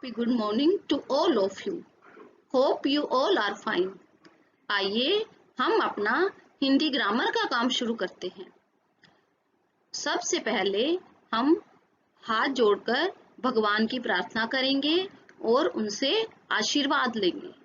Happy good morning to all of you. Hope you all are fine. आइए हम अपना Hindi grammar का काम शुरू करते हैं। सबसे पहले हम हाथ जोड़कर भगवान की प्रार्थना करेंगे और उनसे आशीर्वाद लेंगे।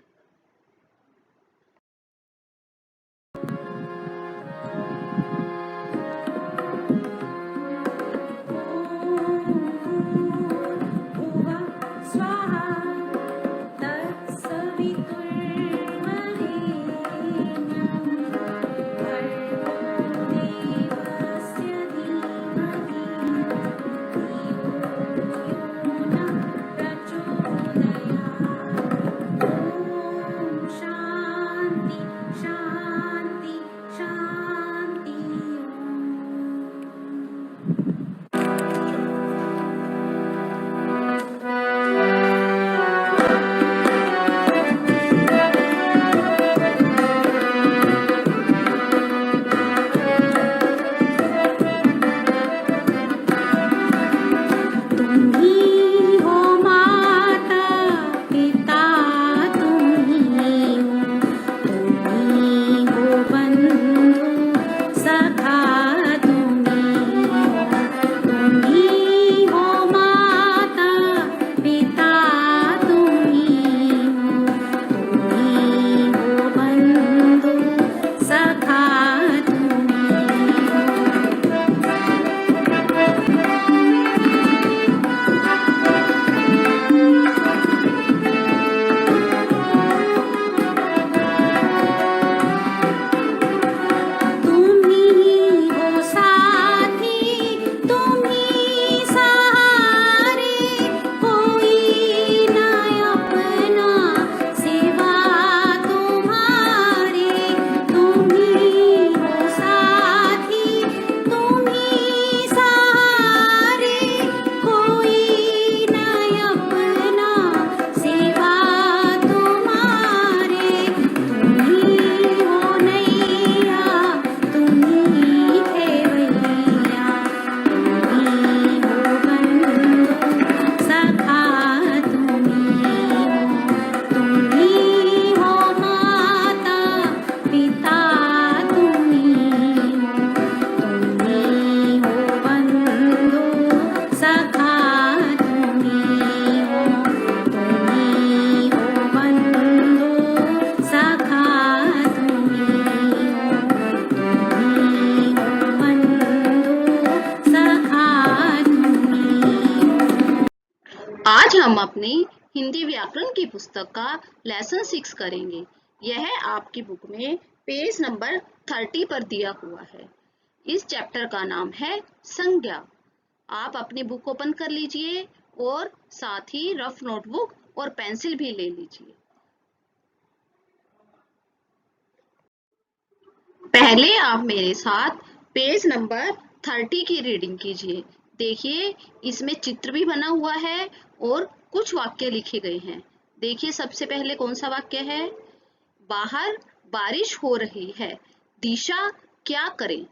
आज हम अपनी हिंदी व्याकरण की पुस्तक का लेसन 6 करेंगे। यह आपकी बुक में पेज नंबर 30 पर दिया हुआ है। इस चैप्टर का नाम है संज्ञा। आप अपनी बुक ओपन कर लीजिए और साथ ही रफ नोटबुक और पेंसिल भी ले लीजिए। पहले आप मेरे साथ पेज नंबर 30 की रीडिंग कीजिए। देखिए इसमें चित्र भी बना हुआ है और कुछ वाक्य लिखे गए हैं। देखिए सबसे पहले कौन सा वाक्य है? बाहर बारिश हो रही है, दिशा क्या करें?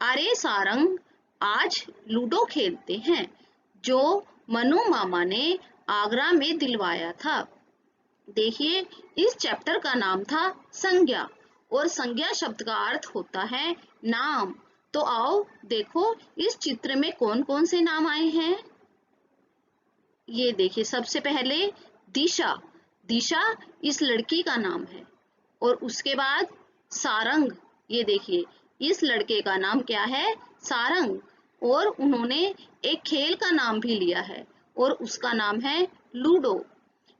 अरे सारंग, आज लूडो खेलते हैं, जो मनु मामा ने आगरा में दिलवाया था। देखिए इस चैप्टर का नाम था संज्ञा और संज्ञा शब्द का अर्थ होता है नाम। तो आओ देखो इस चित्र में कौन कौन से नाम आए हैं। ये देखिए सबसे पहले दिशा। दिशा इस लड़की का नाम है। और उसके बाद सारंग। ये देखिए इस लड़के का नाम क्या है? सारंग। और उन्होंने एक खेल का नाम भी लिया है और उसका नाम है लूडो।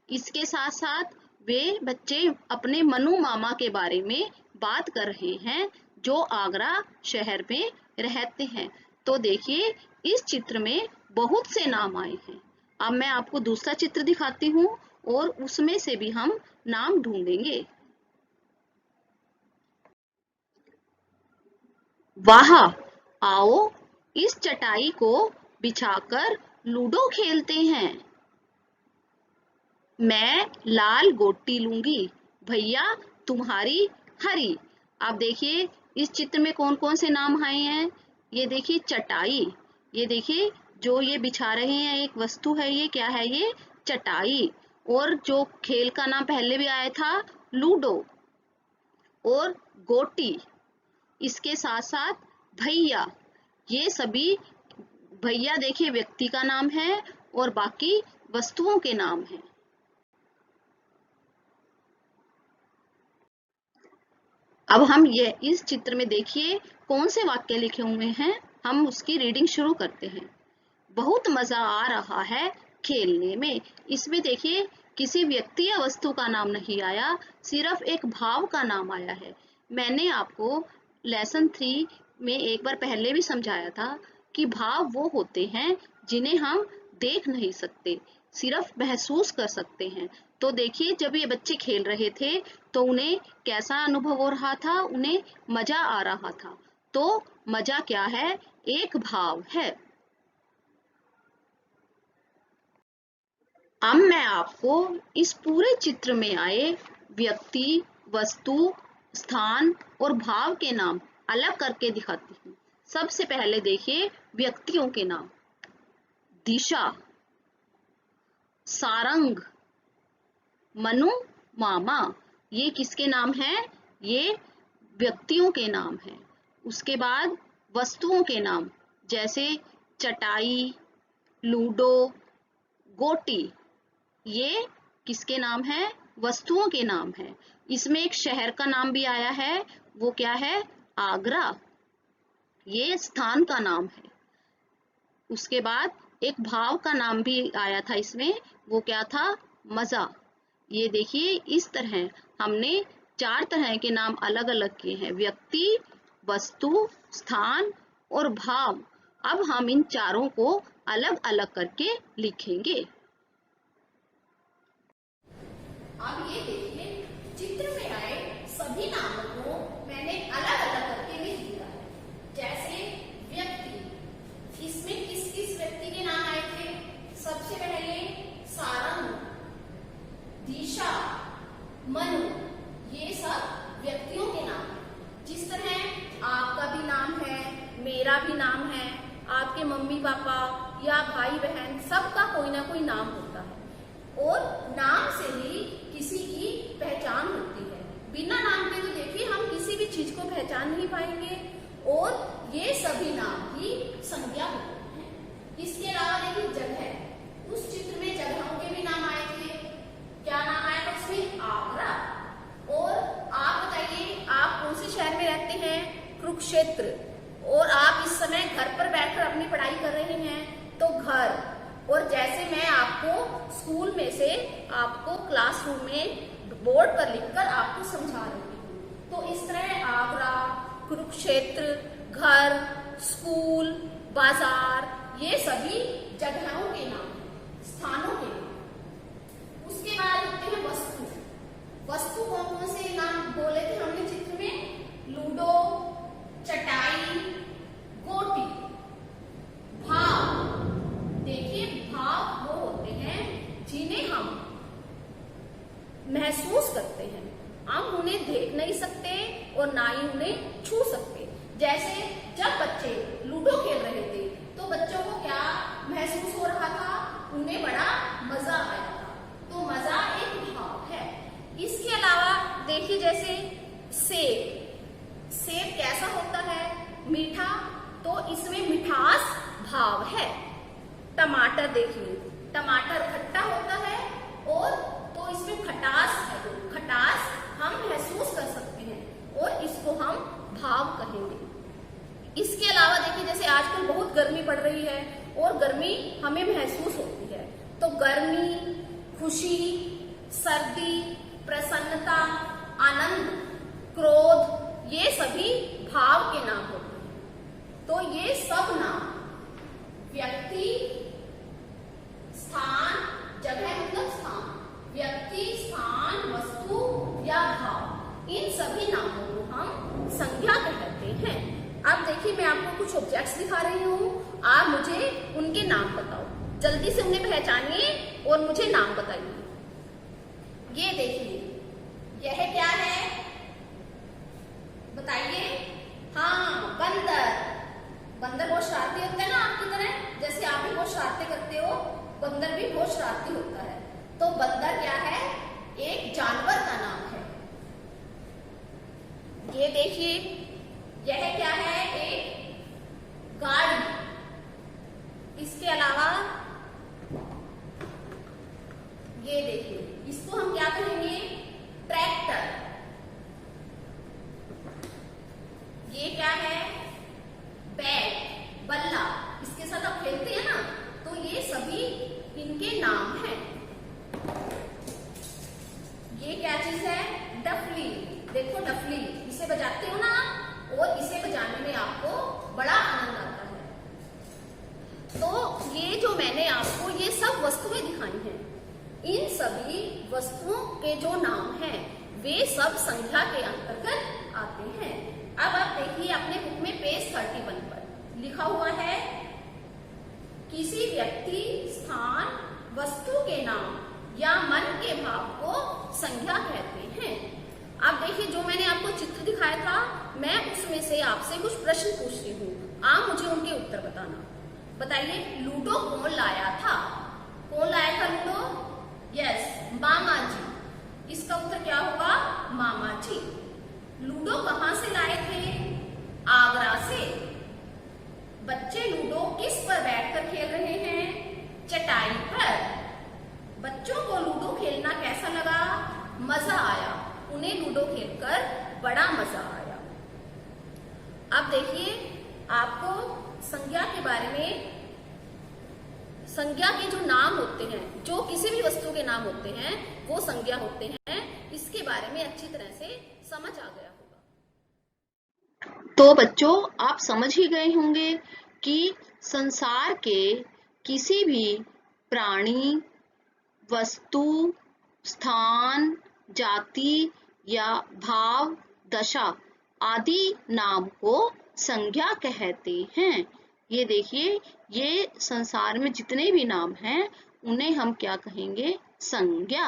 इसके साथ साथ वे बच्चे अपने मनु मामा के बारे में बात कर रहे हैं जो आगरा शहर में रहते हैं। तो देखिए इस चित्र में बहुत से नाम आए हैं। अब मैं आपको दूसरा चित्र दिखाती हूँ और उसमें से भी हम नाम ढूंढेंगे। वाह, आओ इस चटाई को बिछाकर लूडो खेलते हैं। मैं लाल गोटी लूंगी, भैया तुम्हारी हरी। आप देखिए इस चित्र में कौन कौन से नाम आए हैं। ये देखिए चटाई, ये देखिए जो ये बिछा रहे हैं एक वस्तु है, ये क्या है, ये चटाई। और जो खेल का नाम पहले भी आया था, लूडो और गोटी। इसके साथ साथ भैया, ये सभी, भैया देखिए व्यक्ति का नाम है और बाकी वस्तुओं के नाम हैं। अब हम ये इस चित्र में देखिए कौन से वाक्य लिखे हुए हैं, हम उसकी रीडिंग शुरू करते हैं। बहुत मजा आ रहा है खेलने में। इसमें देखिए किसी व्यक्ति या वस्तु का नाम नहीं आया, सिर्फ एक भाव का नाम आया है। मैंने आपको लेसन 3 में एक बार पहले भी समझाया था कि भाव वो होते हैं जिन्हें हम देख नहीं सकते, सिर्फ महसूस कर सकते हैं। तो देखिए जब ये बच्चे खेल रहे थे तो उन्हें कैसा अनुभव हो रहा था, उन्हें मजा आ रहा था। तो मजा क्या है, एक भाव है। अब मैं आपको इस पूरे चित्र में आए व्यक्ति, वस्तु, स्थान और भाव के नाम अलग करके दिखाती हूँ। सबसे पहले देखिए व्यक्तियों के नाम। दिशा, सारंग, मनु, मामा, ये किसके नाम हैं, ये व्यक्तियों के नाम हैं। उसके बाद वस्तुओं के नाम, जैसे चटाई, लूडो, गोटी, ये किसके नाम है, वस्तुओं के नाम है। इसमें एक शहर का नाम भी आया है, वो क्या है, आगरा, ये स्थान का नाम है। उसके बाद एक भाव का नाम भी आया था इसमें, वो क्या था, मजा। ये देखिए इस तरह हमने 4 तरह के नाम अलग अलग किए हैं, व्यक्ति, वस्तु, स्थान और भाव। अब हम इन चारों को अलग अलग करके लिखेंगे। अब ये देखिए चित्र में आए सभी नामों को मैंने अलग अलग करके लिख दिया है। जैसे व्यक्ति, इसमें किस किस व्यक्ति के नाम आए थे, सबसे पहले सारंग, दिशा, मनु, ये सब व्यक्तियों के नाम हैं। जिस तरह आपका भी नाम है, मेरा भी नाम है, आपके मम्मी पापा या भाई बहन सबका कोई ना कोई नाम होता है और नाम से ही किसी की पहचान होती है। बिना नाम के तो देखिए हम किसी भी चीज को पहचान नहीं पाएंगे और ये सभी नाम की संज्ञा होती है। इसके अलावा देखिए जगह, उस चित्र में जगहों के भी नाम आए थे। क्या नाम आया था उसमें, आगरा। और आप बताइए आप कौन से शहर में रहते हैं, कुरुक्षेत्र। और आप इस समय घर पर बैठकर अपनी पढ़ाई कर रहे हैं तो घर। और जैसे मैं आपको स्कूल में से आपको क्लासरूम में बोर्ड पर लिखकर आपको समझा रही हूँ, तो इस तरह आगरा, कुरुक्षेत्र, घर, स्कूल, बाजार, ये सभी जगहों के नाम, स्थानों के नाम। उसके बाद होते हैं वस्तु। वस्तु कौन कौन से नाम बोले थे हमने चित्र में, लूडो, चटाई, गोटी। भाव, देखिए भाव वो होते हैं जिन्हें हम महसूस करते हैं। हम उन्हें देख नहीं सकते और ना ही उन्हें छू सकते। जैसे जब बच्चे लूडो खेल रहे थे तो बच्चों को क्या महसूस हो रहा था, उन्हें बड़ा मजा आया था। तो मजा एक भाव है। इसके अलावा देखिए जैसे सेब, सेब कैसा होता है, मीठा, तो इसमें मिठास भाव है। टमाटर देखिए, टमाटर खट्टा होता है और तो इसमें खटास है, खटास हम महसूस कर सकते हैं और इसको हम भाव कहेंगे। इसके अलावा देखिए जैसे आजकल बहुत गर्मी पड़ रही है और गर्मी हमें महसूस होती है, तो गर्मी, खुशी, सर्दी, प्रसन्नता, आनंद, क्रोध, ये सभी भाव के नाम होते हैं। तो ये सब नाम व्यक्ति, स्थान, जगह मतलब स्थान, व्यक्ति, स्थान, वस्तु या भाव, इन सभी नामों को हम संज्ञा कहते हैं। अब देखिए मैं आपको कुछ ऑब्जेक्ट्स दिखा रही हूँ, आप मुझे उनके नाम बताओ। जल्दी से उन्हें पहचानिए और मुझे नाम बताइए। ये देखिए, यह क्या है बताइए। हाँ, बंदर। बंदर बहुत शरारती होते हैं ना आपकी तरह। जैसे आप भी बहुत शरारतें करते हो, बंदर भी बहुत शरारती होता है। तो बंदर क्या है? एक जानवर का नाम है। ये देखिए, यह क्या है? एक गाड़ी। इसके अलावा ये देखिए, इसको हम क्या कहेंगे? ट्रैक्टर। ये क्या है? बैट, बल्ला। इसके साथ आप खेलते हैं ना, तो ये सभी इनके नाम हैं। ये क्या चीज है? डफली। देखो डफली, इसे बजाते हो ना आप, और इसे बजाने में आपको बड़ा आनंद आता है। तो ये जो मैंने आपको ये सब वस्तुएं दिखाई हैं, इन सभी वस्तुओं के जो नाम हैं वे सब संख्या के अंतर्गत आते हैं। अब आप देखिए अपने बुक में पेज 31 पर लिखा हुआ है, किसी व्यक्ति, स्थान, वस्तु के नाम या मन के भाव को संज्ञा कहते हैं। अब देखिए, जो मैंने आपको चित्र दिखाया था, मैं उसमें से आपसे कुछ प्रश्न पूछती हूँ, आप मुझे उनके उत्तर बताना। बताइए, लूडो कौन लाया था? कौन लाया था लूडो? यस, मामा जी। इसका उत्तर क्या होगा? मामा जी। लूडो कहाँ से लाए थे? आगरा से। बच्चे लूडो किस पर बैठकर खेल रहे हैं? चटाई पर। बच्चों को लूडो खेलना कैसा लगा? मजा आया। उन्हें लूडो खेलकर बड़ा मजा आया। अब देखिए, आपको संज्ञा के बारे में, संज्ञा के जो नाम होते हैं, जो किसी भी वस्तु के नाम होते हैं, वो संज्ञा होते हैं। इसके बारे में अच्छी तरह से समझ आ गया होगा। तो बच्चों, आप समझ ही गए होंगे कि संसार के किसी भी प्राणी, वस्तु, स्थान, जाति या भाव, दशा आदि नाम को संज्ञा कहते हैं। ये देखिए, ये संसार में जितने भी नाम हैं उन्हें हम क्या कहेंगे? संज्ञा।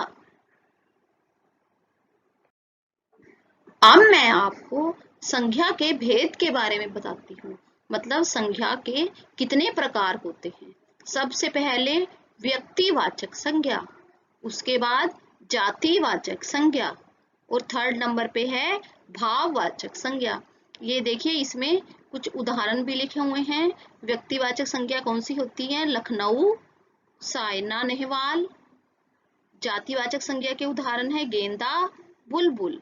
अब मैं आपको संज्ञा के भेद के बारे में बताती हूँ, मतलब संज्ञा के कितने प्रकार होते हैं। सबसे पहले व्यक्तिवाचक संज्ञा, उसके बाद जातिवाचक संज्ञा, और थर्ड नंबर पे है भाववाचक संज्ञा। ये देखिए, इसमें कुछ उदाहरण भी लिखे हुए हैं। व्यक्तिवाचक संज्ञा कौन सी होती है? लखनऊ, साइना नेहवाल। जातिवाचक संज्ञा के उदाहरण है गेंदा, बुलबुल।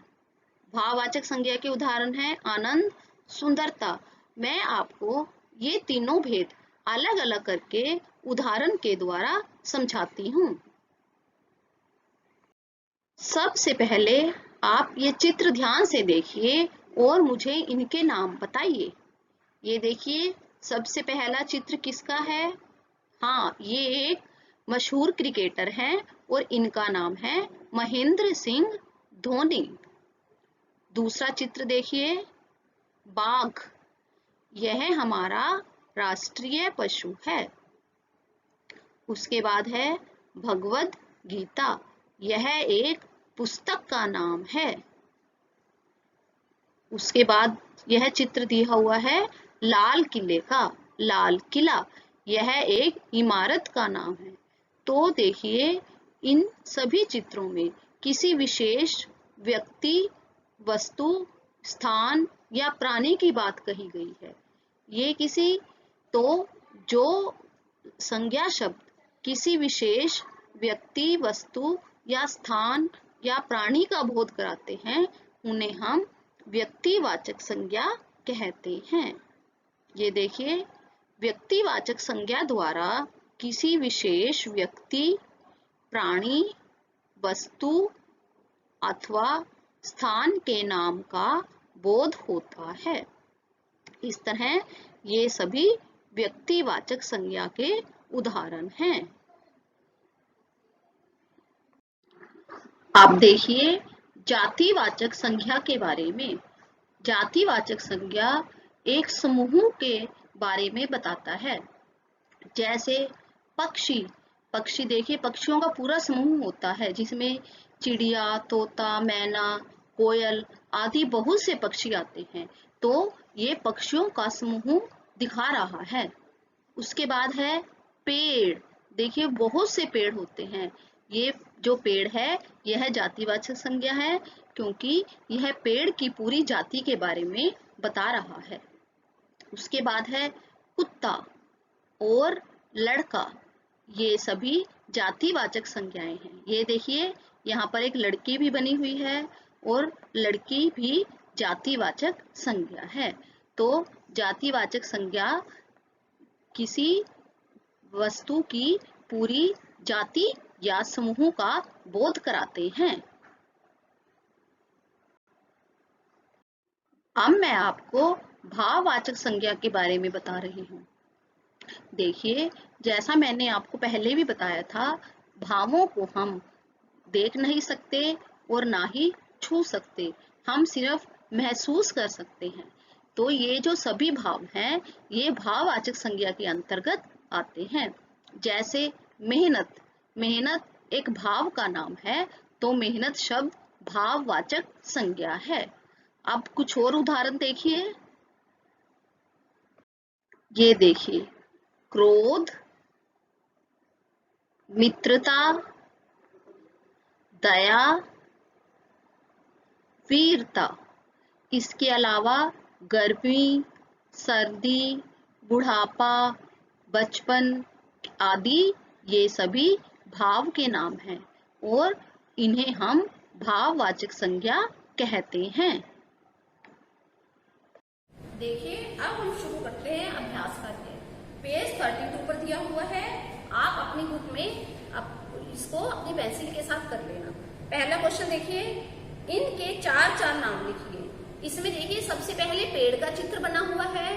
भाववाचक संज्ञा के उदाहरण है आनंद, सुंदरता। मैं आपको ये तीनों भेद अलग अलग करके उदाहरण के द्वारा समझाती हूँ। सबसे पहले आप ये चित्र ध्यान से देखिए और मुझे इनके नाम बताइए। ये देखिए, सबसे पहला चित्र किसका है? हाँ, ये एक मशहूर क्रिकेटर हैं और इनका नाम है महेंद्र सिंह धोनी। दूसरा चित्र देखिए, बाघ। यह हमारा राष्ट्रीय पशु है। उसके बाद है भगवद गीता। यह एक पुस्तक का नाम है। उसके बाद यह चित्र दिया हुआ है लाल किले का, लाल किला। यह एक इमारत का नाम है। तो देखिए, इन सभी चित्रों में किसी विशेष व्यक्ति, वस्तु, स्थान या प्राणी की बात कही गई है। ये किसी, तो जो संज्ञा शब्द किसी विशेष व्यक्ति, वस्तु या स्थान या प्राणी का बोध कराते हैं, उन्हें हम व्यक्तिवाचक संज्ञा कहते हैं। ये देखिए, व्यक्तिवाचक संज्ञा द्वारा किसी विशेष व्यक्ति, प्राणी, वस्तु अथवा स्थान के नाम का बोध होता है। इस तरह ये सभी व्यक्तिवाचक संज्ञा के उदाहरण हैं। अब देखिए जातिवाचक संज्ञा के बारे में। जातिवाचक संज्ञा एक समूह के बारे में बताता है। जैसे पक्षी, पक्षी देखिए, पक्षियों का पूरा समूह होता है जिसमें चिड़िया, तोता, मैना, कोयल आदि बहुत से पक्षी आते हैं। तो ये पक्षियों का समूह दिखा रहा है। उसके बाद है पेड़। देखिए बहुत से पेड़ होते हैं। ये जो पेड़ है यह जातिवाचक संज्ञा है, क्योंकि यह पेड़ की पूरी जाति के बारे में बता रहा है। उसके बाद है कुत्ता और लड़का। ये सभी जातिवाचक संज्ञाएं हैं। ये देखिए यहाँ पर एक लड़की भी बनी हुई है और लड़की भी जातिवाचक संज्ञा है। तो जातिवाचक संज्ञा किसी वस्तु की पूरी जाति या समूह का बोध कराते हैं। अब मैं आपको भाववाचक संज्ञा के बारे में बता रही हूँ। देखिए जैसा मैंने आपको पहले भी बताया था, भावों को हम देख नहीं सकते और ना ही छू सकते, हम सिर्फ महसूस कर सकते हैं। तो ये जो सभी भाव हैं ये भाववाचक संज्ञा के अंतर्गत आते हैं। जैसे मेहनत, मेहनत एक भाव का नाम है, तो मेहनत शब्द भाववाचक संज्ञा है। अब कुछ और उदाहरण देखिए। ये देखिए क्रोध, मित्रता, दया, वीरता। इसके अलावा गर्मी, सर्दी, बुढ़ापा, बचपन आदि ये सभी भाव के नाम हैं और इन्हें हम भाववाचक संज्ञा कहते हैं। देखिए अब हम शुरू करते हैं अभ्यास करके। पेज 32 पर दिया हुआ है, आप अपनी बुक में इसको अपनी पेंसिल के साथ कर लेना। पहला क्वेश्चन देखिए, इनके चार चार नाम लिखिए। इसमें देखिए सबसे पहले पेड़ का चित्र बना हुआ है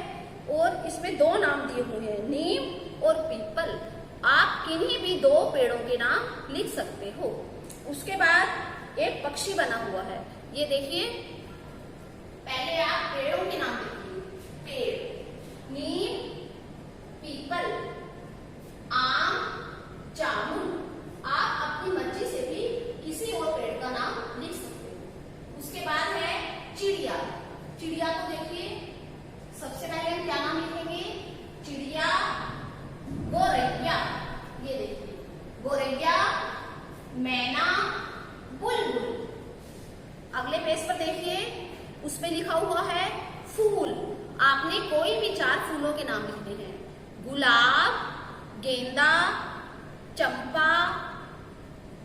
और इसमें दो नाम दिए हुए हैं, नीम और पीपल। आप किन्हीं भी दो पेड़ों के नाम लिख सकते हो। उसके बाद एक पक्षी बना हुआ है, ये देखिए। पहले आप पेड़ों के नाम लिखिए, पेड़, नीम, पीपल, आम, जामुन। आप अपनी मर्जी से भी किसी और पेड़ का नाम लिख सकते हो। उसके बाद है चिड़िया। चिड़िया को देखिए, सबसे पहले हम क्या नाम लिखेंगे, चिड़िया, गोरैया। ये देखिए गोरैया, मैना, बुलबुल। अगले पेज पर देखिए, उसमें लिखा हुआ है फूल। आपने कोई भी चार फूलों के नाम लिखने हैं, गुलाब, गेंदा, चंपा,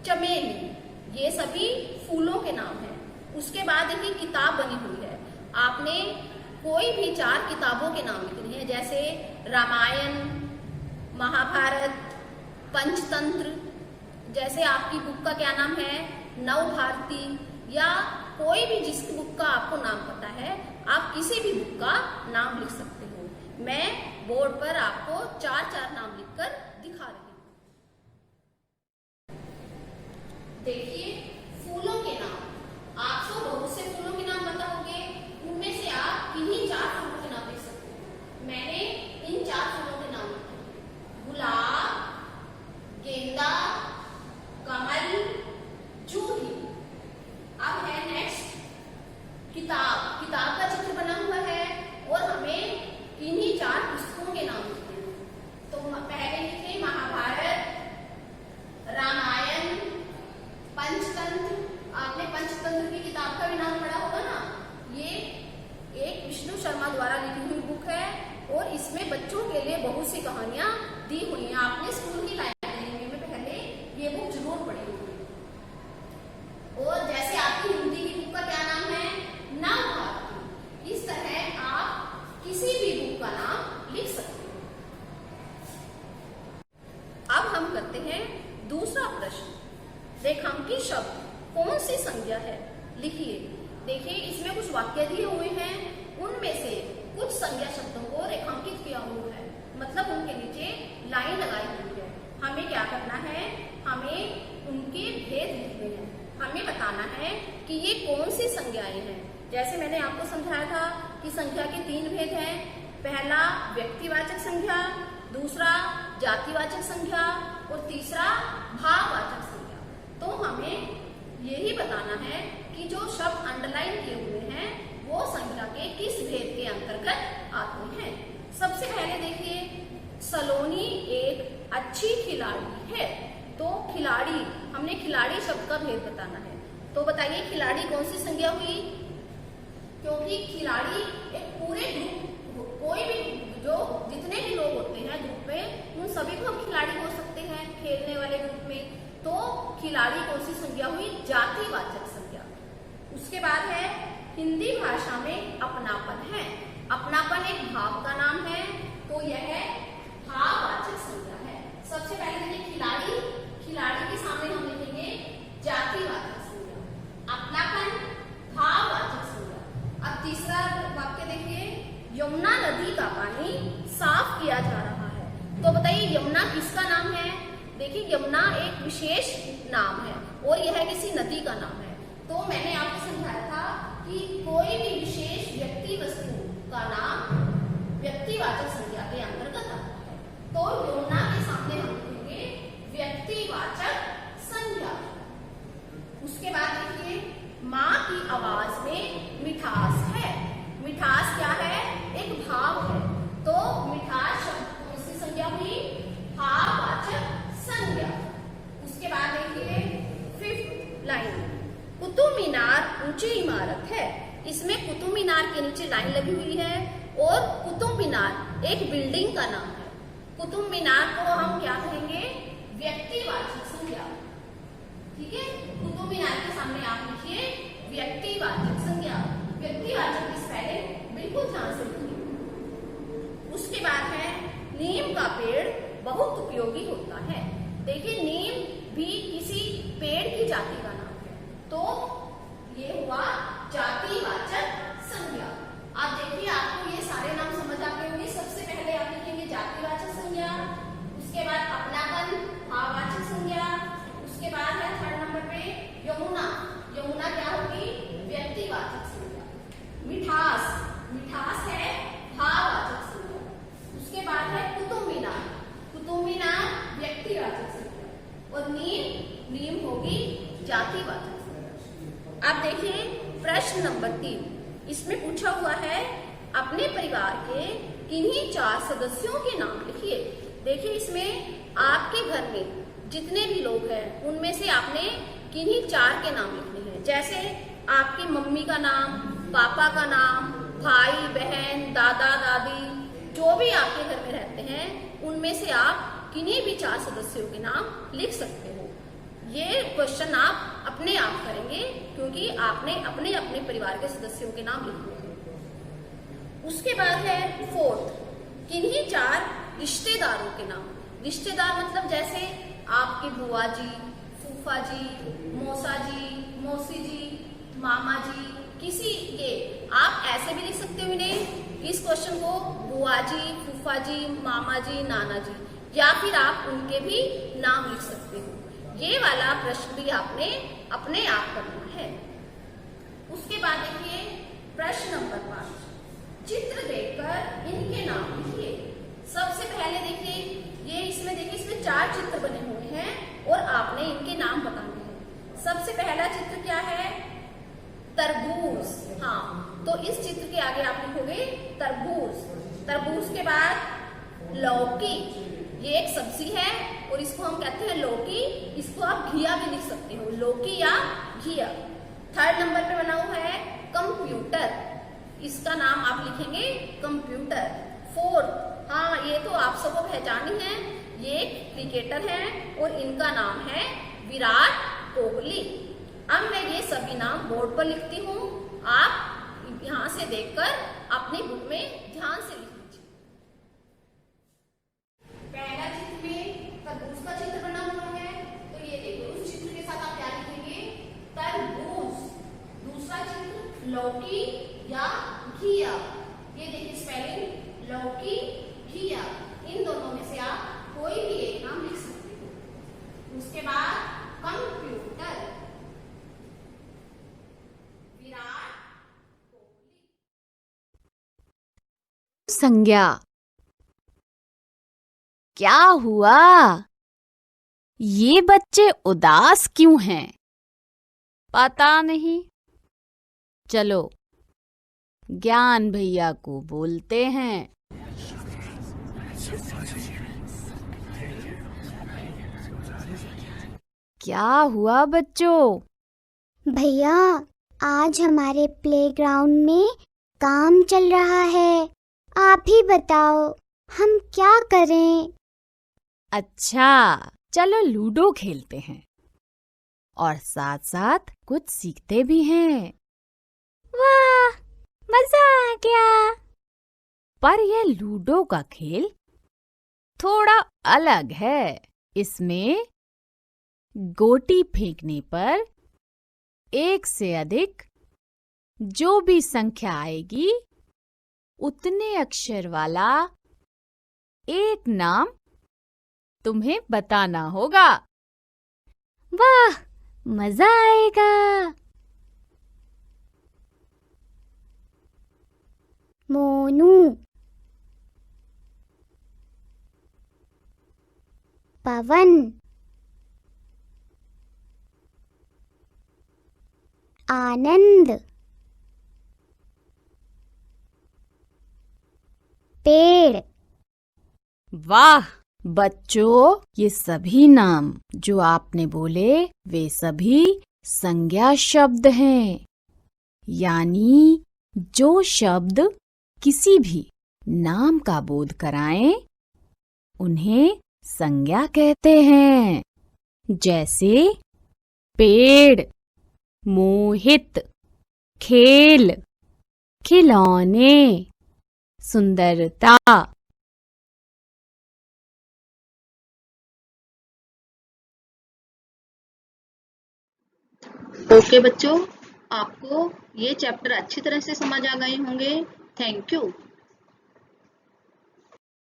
चमेली। ये सभी फूलों के नाम हैं। उसके बाद एक किताब बनी हुई है, आपने कोई भी चार किताबों के नाम लिखने हैं, जैसे रामायण, महाभारत, पंचतंत्र। जैसे आपकी बुक का क्या नाम है, नवभारती, या कोई भी जिस बुक का आपको नाम पता है, आप किसी भी बुक का नाम लिख सकते हो। मैं बोर्ड पर आपको चार चार नाम लिखकर दिखा रही हूँ। देखिए फूलों के नाम, आपको बहुत से फूलों के नाम पता होंगे, उनमें से आप किन्हीं चार फूलों के नाम लिख सकते हो। मैंने इन चार फूलों के नाम लिखे, गुलाब, गेंदा, कमल, जूही। अब है नेक्स्ट किताब। किताब का चित्र बना हुआ है और हमें इन्हीं चार पुस्तकों के नाम लिखने हैं। तो पहले लिखे महाभारत, रामायण, पंचतंत्र। आपने पंचतंत्र की किताब का भी नाम पढ़ा होगा ना। ये एक विष्णु शर्मा द्वारा लिखी हुई बुक है और इसमें बच्चों के लिए बहुत सी कहानियां दी हुई हैं। आपने स्कूल की लाइब्रेरी में पहले ये बुक जरूर पढ़ी होगी। और जैसे आपकी हिंदी की बुक का क्या नाम है, नवभारती। इस तरह आप किसी भी बुक का नाम लिख सकते हो। अब हम करते हैं दूसरा प्रश्न, रेखांकित शब्द कौन सी संज्ञा है, लिखिए। देखिए इसमें कुछ वाक्य दिए हुए हैं, उनमें से कुछ संज्ञा शब्दों को रेखांकित किया हुआ है, मतलब उनके नीचे लाइन लगाई हुई है। हमें क्या करना है, हमें उनके भेद लिखने हैं। हमें बताना है कि ये कौन सी संज्ञाएं हैं। जैसे मैंने आपको समझाया था कि संख्या के तीन भेद हैं। पहला व्यक्तिवाचक संज्ञा, दूसरा जातिवाचक संज्ञा और तीसरा भाववाचक संज्ञा। तो हमें यही बताना है कि जो शब्द अंडरलाइन किए हुए हैं वो संख्या के किस भेद के अंतर्गत आते हैं। सबसे पहले देखिए सलोनी एक अच्छी खिलाड़ी है। तो खिलाड़ी, हमने खिलाड़ी शब्द का भेद बताना है। तो बताइए खिलाड़ी कौन सी संज्ञा हुई? क्योंकि खिलाड़ी एक पूरे ग्रुप, कोई भी जो जितने भी लोग होते हैं ग्रुप में, उन सभी को हम खिलाड़ी बोल सकते हैं खेलने वाले ग्रुप में। तो खिलाड़ी कौन सी संज्ञा हुई? जातिवाचक संज्ञा। उसके बाद है हिंदी भाषा में अपनापन है। अपनापन एक भाव का नाम है, तो यह भाववाचक संज्ञा है। सबसे पहले देखिए खिलाड़ी, खिलाड़ी के सामने हम लिखेंगे जातिवाचक संज्ञा, अपनापन भाववाचक संज्ञा। अब तीसरा वाक्य देखिए, यमुना नदी का पानी साफ किया जा रहा है। तो बताइए यमुना किसका नाम है? देखिए यमुना एक विशेष नाम है और यह किसी नदी का नाम है। तो मैंने आपको समझाया था कि कोई भी विशेष व्यक्ति वस्तु का नाम व्यक्तिवाचक संज्ञा के अंतर्गत आता है। तो यमुना के सामने हम लिखेंगे व्यक्तिवाचक संज्ञा। उसके बाद देखिए माँ की आवाज में मिठास है। मिठास क्या है? एक भाव है। तो मिठास शब्द कौन सी संज्ञा हुई? भाववाचक संज्ञा। उसके बाद देखिए 5th लाइन, कुतुब मीनार ऊंची इमारत है। इसमें कुतुब मीनार के नीचे लाइन लगी हुई है और कुतुब मीनार एक बिल्डिंग का नाम है। कुतुब मीनार को हम क्या कहेंगे? व्यक्तिवाचक संज्ञा। ठीक है, कुतुब मीनार के सामने आप लिखिए व्यक्तिवाचक संज्ञा। व्यक्तिवाचक की स्पेलिंग बिल्कुल ध्यान से लिखिए। उसके बाद है नीम का पेड़ बहुत उपयोगी होता है। देखिए नीम भी किसी पेड़ की जाति का नाम है। तो ये हुआ जातिवाचक संज्ञा। आप देखिए आपको ये सारे नाम समझ आते होंगे। सबसे पहले आप लिखेंगे जातिवाचक संज्ञा, उसके बाद अपनापन भाववाचक संज्ञा, उसके बाद है 3rd नंबर पे यमुना। यमुना क्या होगी? व्यक्तिवाचक संज्ञा। मिठास, मिठास है भाववाचक संज्ञा। उसके बाद है कुतुब मीनार, कुतुब मीनार व्यक्तिवाचक संज्ञा। और नीम, नीम होगी जातिवाचक संज्ञा। अब देखिए प्रश्न नंबर 3, इसमें पूछा हुआ है अपने परिवार के किन्हीं 4 सदस्यों के नाम लिखिए। देखिए इसमें आपके घर में जितने भी लोग हैं उनमें से आपने किन्हीं 4 के नाम लिखने हैं। जैसे आपकी मम्मी का नाम, पापा का नाम, भाई बहन, दादा दादी, जो भी आपके घर में रहते हैं उनमें से आप किन्हीं भी 4 सदस्यों के नाम लिख सकते हो। ये क्वेश्चन आप अपने आप करेंगे क्योंकि आपने अपने अपने परिवार के सदस्यों के नाम लिखने हैं। उसके बाद है 4th, किन्हीं 4 रिश्तेदारों के नाम। रिश्तेदार मतलब जैसे आपके बुआ जी, फूफा जी, मौसा जी, मौसी जी, मामा जी, किसी के आप ऐसे भी लिख सकते हो इन्हें, इस क्वेश्चन को बुआ जी, फूफा जी, मामा जी, नाना जी, या फिर आप उनके भी नाम लिख सकते हो। ये वाला प्रश्न भी आपने अपने आप करना है। उसके बाद देखिए प्रश्न नंबर 5, चित्र देखकर इनके नाम लिखिए। सबसे पहले देखिए ये इसमें देखिए इसमें 4 चित्र बने हुए हैं और आपने इनके नाम बताने हैं। सबसे पहला चित्र क्या है? तरबूज। हाँ, तो इस चित्र के आगे आप लिखोगे तरबूज। तरबूज के बाद लौकी, ये एक सब्जी है और इसको हम कहते हैं लौकी। इसको आप घिया भी लिख सकते हो, लौकी या घिया। 3rd नंबर पे बना हुआ है कंप्यूटर, इसका नाम आप लिखेंगे कंप्यूटर। 4th, हाँ ये तो आप सबको पहचानी है, ये क्रिकेटर हैं और इनका नाम है विराट कोहली। अब मैं ये सभी नाम बोर्ड पर लिखती हूँ, आप यहाँ से देखकर अपनी बुक में ध्यान से लिख लीजिए। पहला चित्र में तरबूज का चित्र बना हुआ है, तो ये देखो उस चित्र के साथ आप क्या लिखेंगे? तरबूज। दूसरा चित्र लौकी या घिया, ये देखिए स्पेलिंग लौकी घिया। इन दोनों में से आप कोई भी एक नाम लिख सकते हो। उसके बाद कंप्यूटर, विराट कोहली। संज्ञा। क्या हुआ? ये बच्चे उदास क्यों हैं? पता नहीं। चलो ज्ञान भैया को बोलते हैं। क्या हुआ बच्चों? भैया, आज हमारे प्लेग्राउंड में काम चल रहा है। आप ही बताओ, हम क्या करें? अच्छा, चलो लूडो खेलते हैं और साथ साथ कुछ सीखते भी हैं। वाह, मजा आ गया। पर यह लूडो का खेल थोड़ा अलग है। इसमें गोटी फेंकने पर एक से अधिक जो भी संख्या आएगी उतने अक्षर वाला एक नाम तुम्हें बताना होगा। वाह, मजा आएगा। मोनू, पवन, आनंद, पेड़। वाह बच्चों, ये सभी नाम जो आपने बोले वे सभी संज्ञा शब्द हैं। यानी जो शब्द किसी भी नाम का बोध कराएं उन्हें संज्ञा कहते हैं। जैसे पेड़, मोहित, खेल, खिलौने, सुंदरता। ओके बच्चों, आपको ये चैप्टर अच्छी तरह से समझ आ गए होंगे। Thank you.